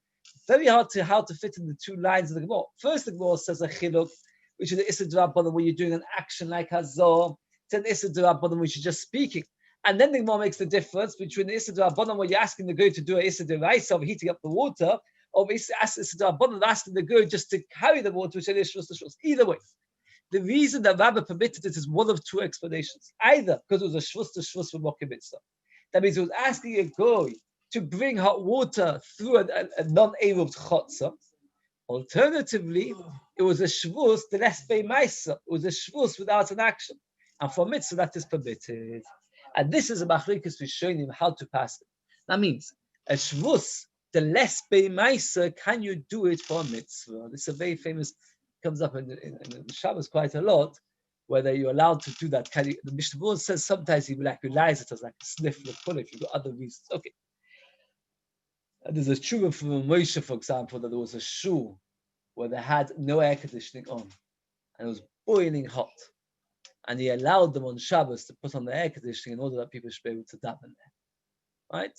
Very hard to how to fit in the two lines of the Gemara. First, the Gemara says a chiluk, which is the Issa D'Rabbanan, where you're doing an action like Hazor. It's an Issa D'Rabbanan, which is just speaking. And then the Gemara makes the difference between the Issa D'Rabbanan, where you're asking the goy to do an Issa D'Oraisa of heating up the water, or Issa D'Rabbanan, asking the goy just to carry the water, which is Shvus to Shvus. Either way. The reason that Rabbah permitted it is one of two explanations. Either because it was a Shvus to Shvus for Mokim Mitzvah. That means it was asking a goy to bring hot water through a non-Eruv Chotza. Alternatively, it was a Shvus, the Lesbei Maisa. It was a Shvus without an action. And for Mitzvah, that is permitted. And this is a Machlokes we're showing him how to pass it. That means, a Shvus, the Lesbei Maisa, can you do it for a Mitzvah? This is a very famous, comes up in the Shabbos quite a lot, whether you're allowed to do that. The Mishnah says sometimes he realize it as like a sniff of pull if you've got other reasons. Okay. And there's a tshuva from Moshe, for example, that there was a shul where they had no air conditioning on, and it was boiling hot, and he allowed them on Shabbos to put on the air conditioning in order that people should be able to daven there, right?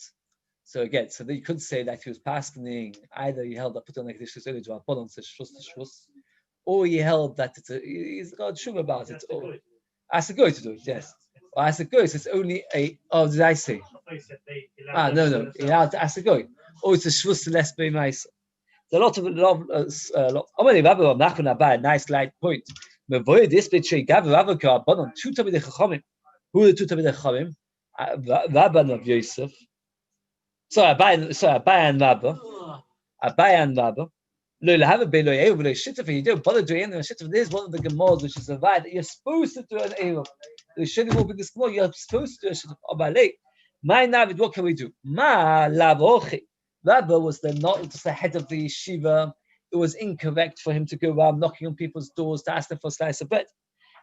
So again, so you could say that he was passing either he held that put on the air conditioning to Rabbanan, says shvus to shvus, or he held that he's got tshuva about it. Or ask the goy to do it, yes. Or ask the goy, so it's only a. Oh, did I say? No. He allowed to ask the goy. Oh, it's a shvus to Lesbei Maisa. There's a lot of. Oh, many Rabbi Nachman Abai, nice light point. Mevoy this bit she gave Rabbi Karbanon two Talmidei Chachamim. Who are the two Talmidei Chachamim? Rabbi and Yosef. Sorry, Abai and Rabbi. Abai and Rabbi. Lo have a belo Eruv lo shituf. You don't bother doing anything. Shituf. This is one of the Gemaras which is a right that you're supposed to do an Eruv. The shituf will be this Gemara. You're supposed to do a shituf. Abalei. My Navid, what can we do? Ma lavochi. Rabbi was not just the head of the yeshiva. It was incorrect for him to go around knocking on people's doors to ask them for a slice of bread.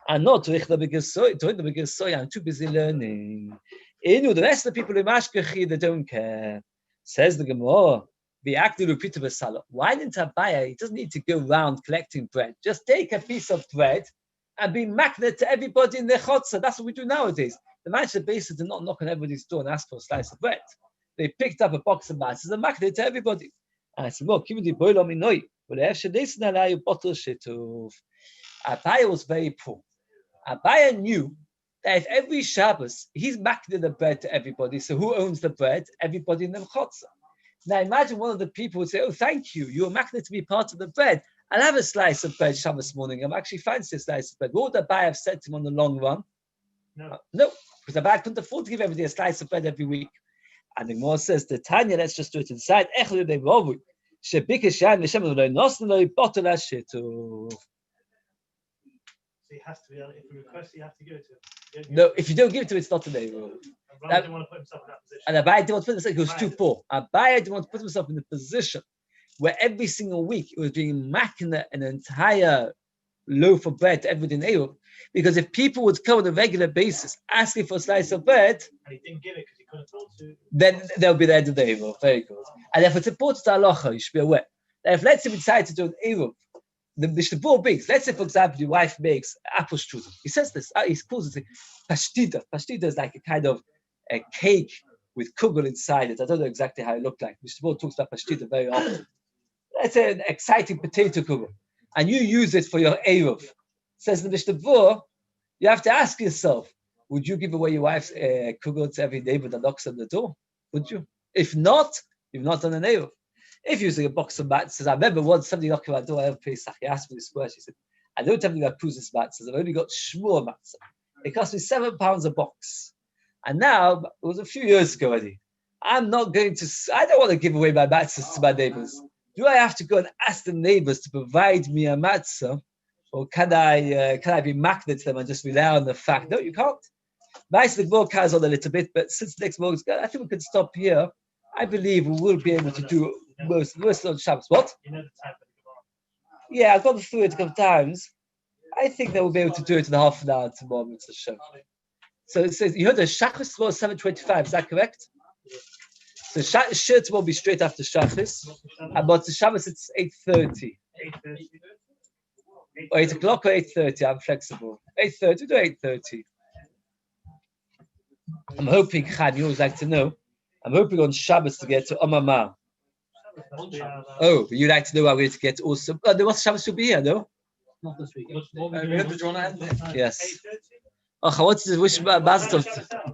And not to the biggest soy. I'm too busy learning. The rest of the people in Mashkechi, they don't care. Says the Gemara. Why didn't Abaya? He doesn't need to go around collecting bread. Just take a piece of bread and be magnet to everybody in their chotzer. That's what we do nowadays. The Manchester bases did not knock on everybody's door and ask for a slice of bread. They picked up a box of matzahs and magnet to everybody. And I said, "Look, give me the boil on me no." But Abaya was very poor. Abaya knew that if every Shabbos he's magnet the bread to everybody, so who owns the bread? Everybody in the chotzer. Now imagine one of the people would say, "Oh, thank you. You're magnet to be part of the bread. I'll have a slice of bread Shabbos morning. I'm actually fancy a slice of bread." What would Abaya have said to him on the long run? No, because Abaya couldn't afford to give everybody a slice of bread every week. And the Gemara says, "The Tanya, let's just do it inside." So he has to be, if you request, you have to give it to him. No, if you don't give it to him, it's not a neighbor. Rabbi didn't want to put himself in that position. And Abaya didn't want to put himself, he was too poor. Abaya didn't want to put himself in the position where every single week it was being makna an entire loaf of bread to everybody in Eiruvin. Because if people would come on a regular basis asking for a slice of bread, and he didn't give it because he couldn't afford to, then they'll be there to the Eiruvin. Very good. And if it's important to halacha, you should be aware that if let's say we decide to do an Eiruvin the Mishnah makes. Let's say, for example, your wife makes apple strudel. He says this. He calls it pashtida. Pashtida is like a kind of a cake with kugel inside it. I don't know exactly how it looked like. Mishnah talks about pashtida very often. Let's say an exciting potato kugel, and you use it for your Eruv. Says the Mishnah, you have to ask yourself, would you give away your wife's kugel to every neighbor that knocks on the door? Would you? If not, you've not done an Eruv. If you're using a box of matzahs, I remember once somebody knocked on my door, I have Pesach, he asked me this question, he said, I don't have any Kuzis matzahs, I've only got Shmur matzah. It cost me £7 a box. And now, it was a few years ago already, I don't want to give away my matzahs to my neighbors. Do I have to go and ask the neighbors to provide me a matzah? Or can I be magnet to them and just rely on the fact? No, you can't. Nice, the Gemara carries on a little bit, but since next morning's gone, I think we can stop here. I believe we will be able to do most on Shabbos. What? Yeah, I've gone through it a couple of times. I think that we'll be able to do it in half an hour tomorrow. It's a show. So it says, you heard the Shachris tomorrow 7:25, is that correct? So Shiur will be straight after Shachris, but the Shabbos it's 8:30. 8 o'clock or 8:30, I'm flexible. 8:30 to 8:30. I'm hoping, Khan, you always like to know, I'm hoping on Shabbos to get to Omama. Oh, you'd like to know I'm going to get also. The what Shabbos will be here, no? Not this week. Do you want to end it? Yes. Oh, I wanted to wish Mazel Tov.